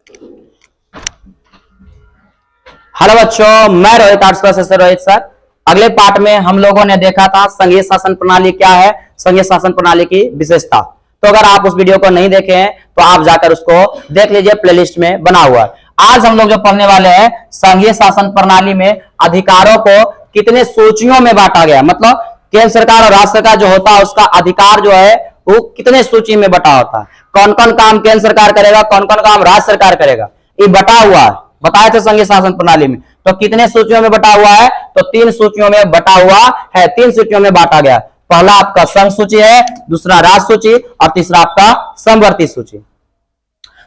Hello बच्चों, मैं Rohit arts classes से रोहित सर। अगले पार्ट में हम लोगों ने देखा था संघीय शासन प्रणाली क्या है, संघीय शासन प्रणाली की विशेषता। तो अगर आप उस वीडियो को नहीं देखे हैं तो आप जाकर उसको देख लीजिए, प्लेलिस्ट में बना हुआ है। आज हम लोग जो पढ़ने वाले हैं, संघीय शासन प्रणाली में अधिकारों को कितने सूचियों में बांटा गया, मतलब केंद्र सरकार और राज्य सरकार जो होता है उसका अधिकार जो है वो कितने सूची में बटा होता है, कौन कौन काम केंद्र सरकार करेगा, कौन कौन काम राज्य सरकार करेगा, ये बटा हुआ है। बताए थे संघीय शासन प्रणाली में। तो कितने सूचियों में बटा हुआ है, तो 3 सूचियों में बटा हुआ है, 3 सूचियों में बांटा गया। पहला आपका संघ सूची है, दूसरा राज्य सूची और तीसरा आपका समवर्ती सूची।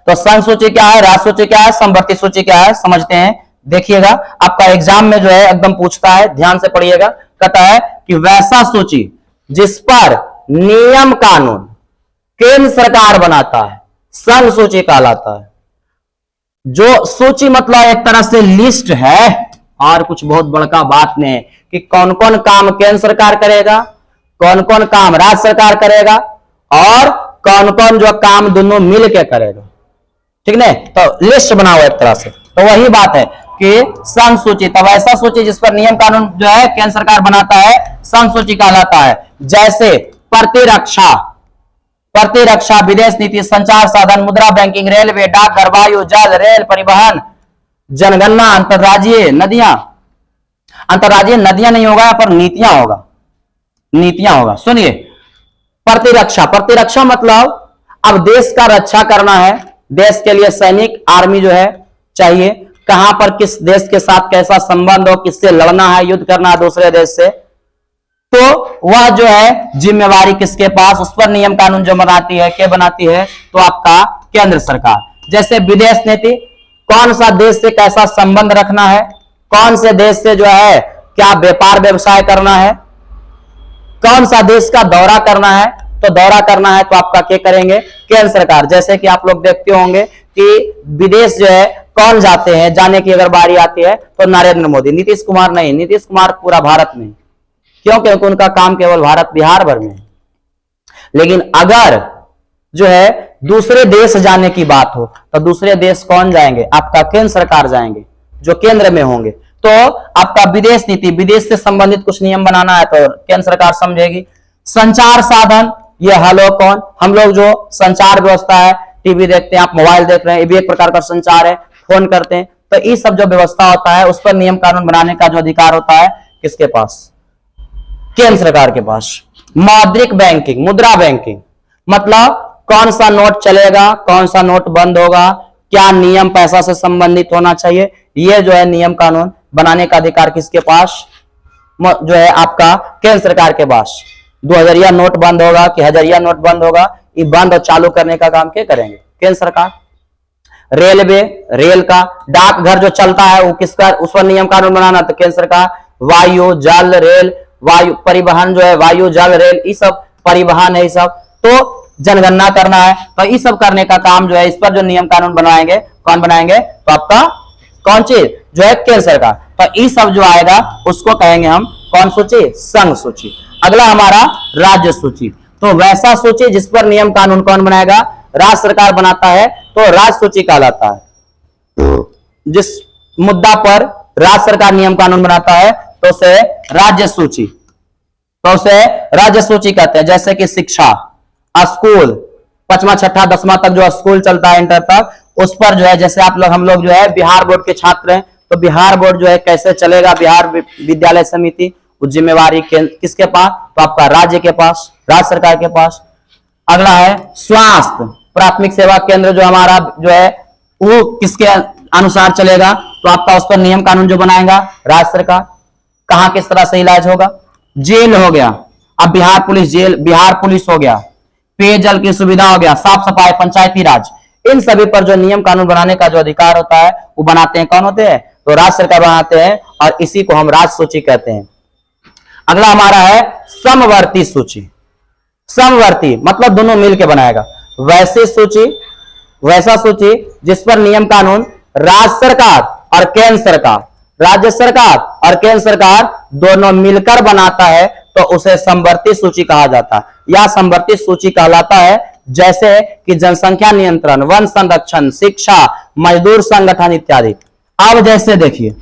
तो संघ सूची क्या है, राज्य सूची क्या है, समवर्ती सूची क्या है, समझते हैं। देखिएगा आपका एग्जाम में जो है एकदम पूछता है, ध्यान से पढ़िएगा। कहता है कि वैसा सूची जिस पर नियम कानून केंद्र सरकार बनाता है संघ सूची कहलाता है। जो सूची मतलब एक तरह से लिस्ट है, और कुछ बहुत बड़का बात नहीं है कि कौन कौन काम केंद्र सरकार करेगा, कौन कौन काम राज्य सरकार करेगा और कौन कौन जो काम दोनों मिल के करेगा। ठीक नहीं, तो लिस्ट बना हुआ एक तरह से। तो वही बात है कि संघ सूची, तब ऐसा सूची जिस पर नियम कानून जो है केंद्र सरकार बनाता है संघ सूची कहलाता है। जैसे प्रतिरक्षा, विदेश नीति, संचार साधन, मुद्रा बैंकिंग, रेलवे, डाकघर, वायु, जल, रेल, परिवहन, जनगणना, अंतरराज्यीय नदियां नहीं होगा, यहाँ पर नीतियां होगा। सुनिए, प्रतिरक्षा मतलब अब देश का रक्षा करना है, देश के लिए सैनिक आर्मी जो है चाहिए, कहां पर किस देश के साथ कैसा संबंध हो, किससे लड़ना है, युद्ध करना है दूसरे देश से, तो वह जो है जिम्मेवारी किसके पास, उस पर नियम कानून जो बनाती है, क्या बनाती है, तो आपका केंद्र सरकार। जैसे विदेश नीति, कौन सा देश से कैसा संबंध रखना है, कौन से देश से जो है क्या व्यापार व्यवसाय करना है, कौन सा देश का दौरा करना है, तो दौरा करना है तो आपका क्या करेंगे, केंद्र सरकार। जैसे कि आप लोग देखते होंगे कि विदेश जो है कौन जाते हैं, जाने की अगर बारी आती है तो नरेंद्र मोदी, नीतीश कुमार नहीं, नीतीश कुमार पूरा भारत में, क्योंकि उनका काम केवल भारत बिहार भर में है। लेकिन अगर जो है दूसरे देश जाने की बात हो तो दूसरे देश कौन जाएंगे, आपका केंद्र सरकार जाएंगे, जो केंद्र में होंगे। तो आपका विदेश नीति, विदेश से संबंधित कुछ नियम बनाना है तो केंद्र सरकार समझेगी। संचार साधन, ये हेलो कौन, हम लोग जो संचार व्यवस्था है, टीवी देखते हैं, आप मोबाइल देख रहे हैं, ये भी एक प्रकार का संचार है, फोन करते हैं, तो ये सब जो व्यवस्था होता है उस पर नियम कानून बनाने का जो अधिकार होता है किसके पास, केंद्र सरकार के पास। मौद्रिक बैंकिंग, मुद्रा बैंकिंग मतलब कौन सा नोट चलेगा, कौन सा नोट बंद होगा, क्या नियम पैसा से संबंधित होना चाहिए, ये जो है नियम कानून बनाने का अधिकार किसके पास, जो है आपका केंद्र सरकार के पास। 2000 नोट बंद होगा कि 1000 नोट बंद होगा, ये बंद और चालू करने का काम क्या करेंगे, केंद्र सरकार। रेलवे, रेल का, डाकघर जो चलता है वो किसका, उस पर नियम कानून बनाना तो केंद्र सरकार। वायु, जल, रेल, वायु परिवहन जो है, वायु, जल, रेल, ये सब परिवहन है, ये सब। तो जनगणना करना है तो ये सब करने का काम जो है, इस पर जो नियम कानून बनाएंगे, कौन बनाएंगे, तो आपका कौन चीज जो है, केंद्र सरकार। तो ये सब जो आएगा उसको कहेंगे हम कौन सूची, संघ सूची। अगला हमारा राज्य सूची, तो वैसा सूची जिस पर नियम कानून कौन बनाएगा, राज्य सरकार बनाता है, तो राज्य सूची कहलाता है। जिस मुद्दा पर राज्य सरकार नियम कानून बनाता है तो उसे राज्य सूची, तो उसे राज्य सूची कहते हैं। जैसे कि शिक्षा, स्कूल, 5वां 6वां 10वां तक जो स्कूल चलता है, इंटर तक, उस पर जो है, जैसे आप लोग, हम लोग जो है बिहार बोर्ड के छात्र हैं, तो बिहार बोर्ड जो है कैसे चलेगा, बिहार विद्यालय समिति, उस जिम्मेवारी किसके पास, तो आपका राज्य के पास, राज्य सरकार के पास। अगला है स्वास्थ्य, प्राथमिक सेवा केंद्र जो हमारा जो है वो किसके अनुसार चलेगा, तो आपका उस पर नियम कानून जो बनाएगा राज्य सरकार। कहां किस तरह से इलाज होगा, जेल हो गया, अब Bihar police jail, Bihar police हो गया, पेयजल की सुविधा हो गया, साफ सफाई, पंचायती राज, इन सभी पर जो नियम कानून बनाने का जो अधिकार होता है वो बनाते हैं कौन होते हैं, तो राज्य सरकार बनाते हैं, और इसी को हम राज्य सूची कहते हैं। अगला हमारा है समवर्ती सूची। समवर्ती मतलब दोनों मिलकर बनाएगा। वैसी सूची, वैसा सूची जिस पर नियम कानून राज्य सरकार और केंद्र सरकार, राज्य सरकार और केंद्र सरकार दोनों मिलकर बनाता है तो उसे समवर्ती सूची कहा जाता है, या समवर्ती सूची कहलाता है। जैसे कि जनसंख्या नियंत्रण, वन संरक्षण, शिक्षा, मजदूर संगठन इत्यादि। अब जैसे देखिए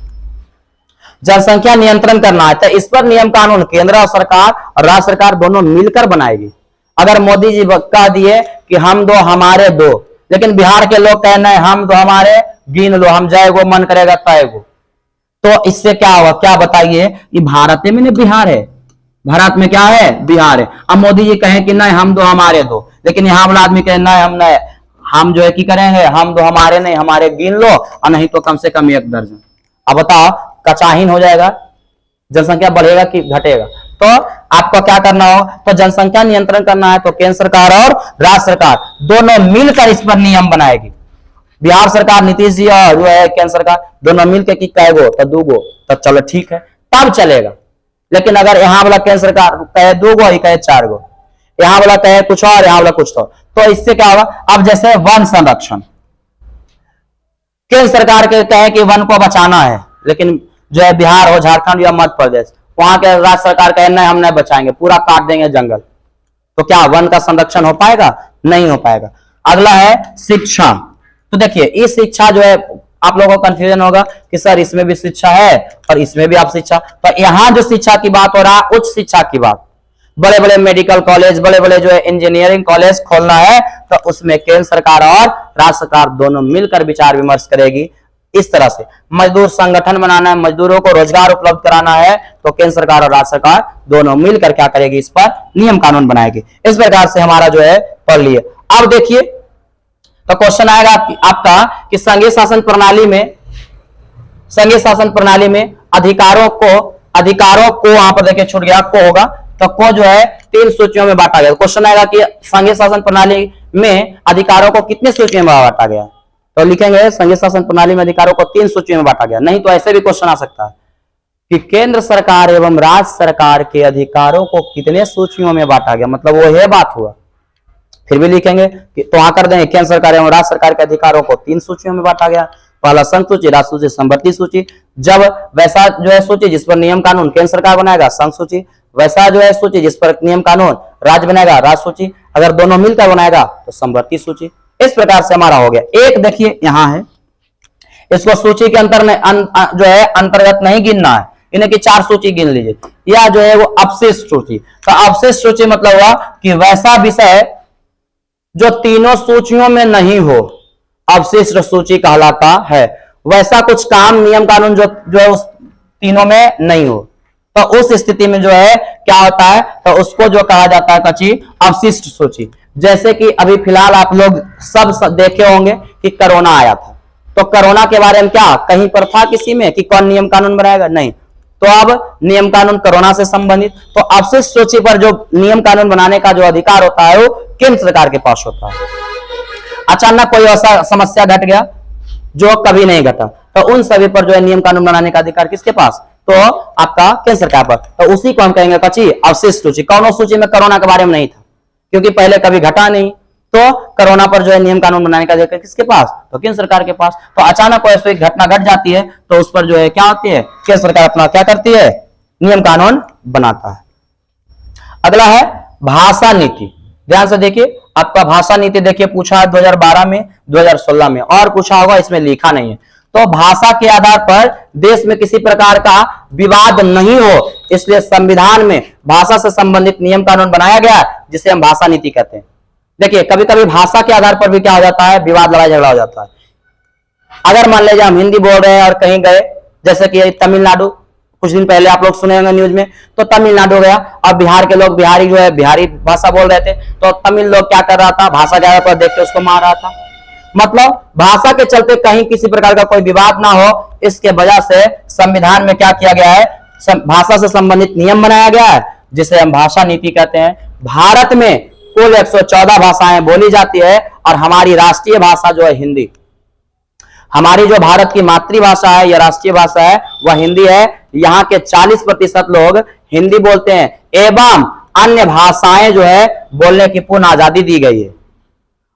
जनसंख्या नियंत्रण करना है तो इस पर नियम कानून केंद्र सरकार और राज्य सरकार दोनों मिलकर बनाएगी। अगर मोदी जी कह दिए कि हम दो हमारे दो, लेकिन बिहार के लोग कहना है हम दो हमारे गिन लो, हम जाएगो मन करेगा तयगो, तो इससे क्या होगा? क्या बताइए? ये भारत में नहीं बिहार है, भारत में क्या है? बिहार है। अब मोदी जी कहें कि नहीं हम दो हमारे दो, लेकिन यहाँ वाला आदमी कहे नहीं हम नहीं, हम जो है कि करेंगे हम दो हमारे नहीं हमारे गिन लो, और नहीं तो कम से कम 1 दर्जन। अब बताओ कचाहीन हो जाएगा, जनसंख्या बढ़ेगा कि घटेगा? तो आपको क्या करना हो? तो जनसंख्या नियंत्रण करना है तो केंद्र सरकार और राज्य सरकार दोनों मिलकर इस पर नियम बनाएगी। बिहार सरकार नीतीश जी और जो है केंद्र सरकार दोनों मिलकर कि कैगो तो 2 गो, तो चलो ठीक है तब चलेगा। लेकिन अगर यहाँ वाला केंद्र सरकार कहे 2 गो, कहे 4 गो, यहाँ वाला कहे कुछ और यहाँ वाला कुछ तो इससे क्या होगा? अब जैसे वन संरक्षण, केंद्र सरकार के कहे कि वन को बचाना है, लेकिन जो है बिहार हो झारखंड या मध्य प्रदेश वहां के राज्य सरकार कहे नहीं हम नहीं बचाएंगे, पूरा काट देंगे जंगल, तो क्या वन का संरक्षण हो पाएगा? नहीं हो पाएगा। अगला है शिक्षा। तो देखिए इस शिक्षा जो है आप लोगों को कंफ्यूजन होगा कि सर इसमें भी शिक्षा है और इसमें भी आप शिक्षा, तो यहां जो शिक्षा की बात हो रहा है उच्च शिक्षा की बात, बड़े बड़े मेडिकल कॉलेज बड़े बड़े जो है इंजीनियरिंग कॉलेज खोलना है तो उसमें केंद्र सरकार और राज्य सरकार दोनों मिलकर विचार विमर्श करेगी। इस तरह से मजदूर संगठन बनाना है, मजदूरों को रोजगार उपलब्ध कराना है तो केंद्र सरकार और राज्य सरकार दोनों मिलकर क्या करेगी? इस पर नियम कानून बनाएगी। इस प्रकार से हमारा जो है पढ़ लिए। अब देखिए तो क्वेश्चन आएगा आपका कि संघीय शासन प्रणाली में अधिकारों को वहां पर देखिए छूट गया, को होगा तो को जो है 3 सूचियों में बांटा गया। क्वेश्चन आएगा कि संघीय शासन प्रणाली में अधिकारों को कितने सूचियों में बांटा गया? तो लिखेंगे संघीय शासन प्रणाली में अधिकारों को 3 सूचियों में बांटा गया। नहीं तो ऐसे भी क्वेश्चन आ सकता है कि केंद्र सरकार एवं राज्य सरकार के अधिकारों को कितने सूचियों में बांटा गया, मतलब वो है बात हुआ। फिर भी लिखेंगे कि तो वहां कर देंगे केंद्र सरकार एवं राज्य सरकार के अधिकारों को 3 सूचियों में बांटा गया। पहला संघ सूची, राज्य सूची, समवर्ती सूची। जब वैसा जो है सूची जिस पर नियम कानून केंद्र सरकार बनाएगा संघ सूची, वैसा जो है सूची जिस पर नियम कानून राज्य बनाएगा राज्य सूची, अगर दोनों मिलकर बनाएगा तो समवर्ती सूची। इस प्रकार से हमारा हो गया। एक देखिए यहां है, इसको सूची के जो है अंतर्गत नहीं गिनना है, इन्हें की 4 सूची गिन लीजिए। या जो है वो अवशिष्ट सूची, तो अवशिष्ट सूची मतलब हुआ कि वैसा विषय जो तीनों सूचियों में नहीं हो, अवशिष्ट सूची कहलाता है। वैसा कुछ काम नियम कानून जो है उस तीनों में नहीं हो, तो उस स्थिति में जो है क्या होता है? तो उसको जो कहा जाता है कच्ची अवशिष्ट सूची। जैसे कि अभी फिलहाल आप लोग सब देखे होंगे कि कोरोना आया था, तो कोरोना के बारे में क्या कहीं पर था किसी में कि कौन नियम कानून बनाएगा? नहीं। तो अब नियम कानून कोरोना से संबंधित, तो अवशिष्ट सूची पर जो नियम कानून बनाने का जो अधिकार होता है वो केंद्र सरकार के पास होता है। अचानक कोई ऐसा समस्या घट गया जो कभी नहीं घटा, तो उन सभी पर जो है नियम कानून बनाने का अधिकार किसके पास? तो आपका केंद्र सरकार पर। तो उसी को हम कहेंगे कच्ची अवशिष्ट सूची। कौन सूची में कोरोना के बारे में नहीं था क्योंकि पहले कभी घटा नहीं, तो कोरोना पर जो है नियम कानून बनाने का अधिकार किसके पास? तो केंद्र सरकार के पास। तो अचानक कोई ऐसी घटना घट जाती है तो उस पर जो है क्या होती है? केंद्र सरकार अपना क्या करती है? नियम कानून बनाता है। अगला है भाषा नीति। ध्यान से देखिए, आपका भाषा नीति देखिए पूछा है 2012 में, 2016 में, और पूछा होगा इसमें लिखा नहीं है। तो भाषा के आधार पर देश में किसी प्रकार का विवाद नहीं हो, इसलिए संविधान में भाषा से संबंधित नियम कानून बनाया गया जिसे हम भाषा नीति कहते हैं। देखिए कभी कभी भाषा के आधार पर भी क्या हो जाता है? विवाद लड़ाई झगड़ा हो जाता है। अगर मान लीजिए हम हिंदी बोल रहे हैं और कहीं गए, जैसे कि तमिलनाडु, कुछ दिन पहले आप लोग सुने होंगे न्यूज में, तो तमिलनाडु गया और बिहार के लोग बिहारी जो है बिहारी भाषा बोल रहे थे, तो तमिल लोग क्या कर रहा था? भाषा के आधार पर देख के उसको मार रहा था। मतलब भाषा के चलते कहीं किसी प्रकार का कोई विवाद ना हो, इसके वजह से संविधान में क्या किया गया है? भाषा से संबंधित नियम बनाया गया है जिसे हम भाषा नीति कहते हैं। भारत में कुल 114 भाषाएं बोली जाती है और हमारी राष्ट्रीय भाषा जो है हिंदी, हमारी जो भारत की मातृभाषा है या राष्ट्रीय भाषा है वह हिंदी है। यहाँ के 40% लोग हिंदी बोलते हैं एवं अन्य भाषाएं जो है बोलने की पूर्ण आजादी दी गई है।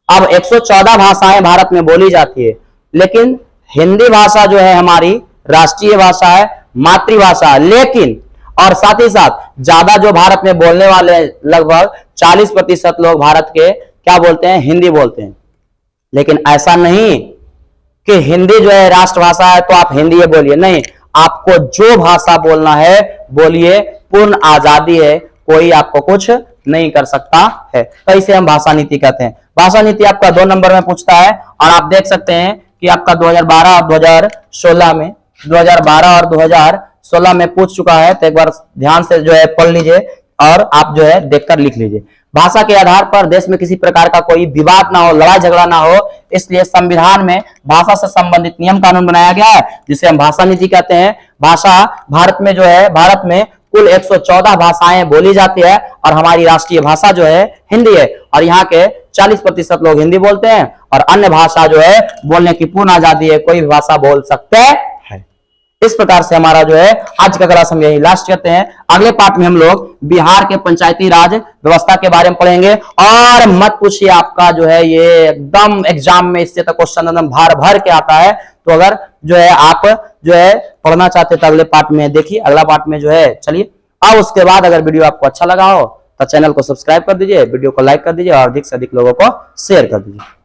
अब 114 भाषाएं भारत में बोली जाती है, लेकिन हिंदी भाषा जो है हमारी राष्ट्रीय भाषा है, मातृभाषा है। लेकिन और साथ ही साथ ज्यादा जो भारत में बोलने वाले लगभग 40% लोग भारत के क्या बोलते हैं? हिंदी बोलते हैं। लेकिन ऐसा नहीं कि हिंदी जो है राष्ट्रभाषा है तो आप हिंदी है बोलिए, नहीं, आपको जो भाषा बोलना है बोलिए, पूर्ण आजादी है, कोई आपको कुछ नहीं कर सकता है। तो इसे हम भाषा नीति कहते हैं। भाषा नीति आपका 2 नंबर में पूछता है और आप देख सकते हैं कि आपका 2012 और 2016 में 2012 और 2016 में पूछ चुका है। तो एक बार ध्यान से जो है पढ़ लीजिए और आप जो है देखकर लिख लीजिए। भाषा के आधार पर देश में किसी प्रकार का कोई विवाद ना हो, लड़ाई झगड़ा ना हो, इसलिए संविधान में भाषा से संबंधित नियम कानून बनाया गया है, जिसे हम भाषा नीति कहते हैं। भाषा भारत में जो है, भारत में कुल 114 भाषाएं बोली जाती है और हमारी राष्ट्रीय भाषा जो है हिंदी है। और यहाँ के 40% लोग हिंदी बोलते हैं और अन्य भाषा जो है बोलने की पूर्ण आजादी है, कोई भी भाषा बोल सकते हैं। इस प्रकार से हमारा जो है आज का क्लास हम यही लास्ट करते हैं। अगले पार्ट में हम लोग बिहार के पंचायती राज व्यवस्था के बारे में पढ़ेंगे। और मत पूछिए, आपका जो है ये एकदम एग्जाम में इससे तो क्वेश्चन एकदम भर भर के आता है। तो अगर जो है आप जो है पढ़ना चाहते तो अगले पार्ट में देखिए, अगला पार्ट में जो है चलिए। और उसके बाद अगर वीडियो आपको अच्छा लगा हो तो चैनल को सब्सक्राइब कर दीजिए, वीडियो को लाइक कर दीजिए और अधिक से अधिक लोगों को शेयर कर दीजिए।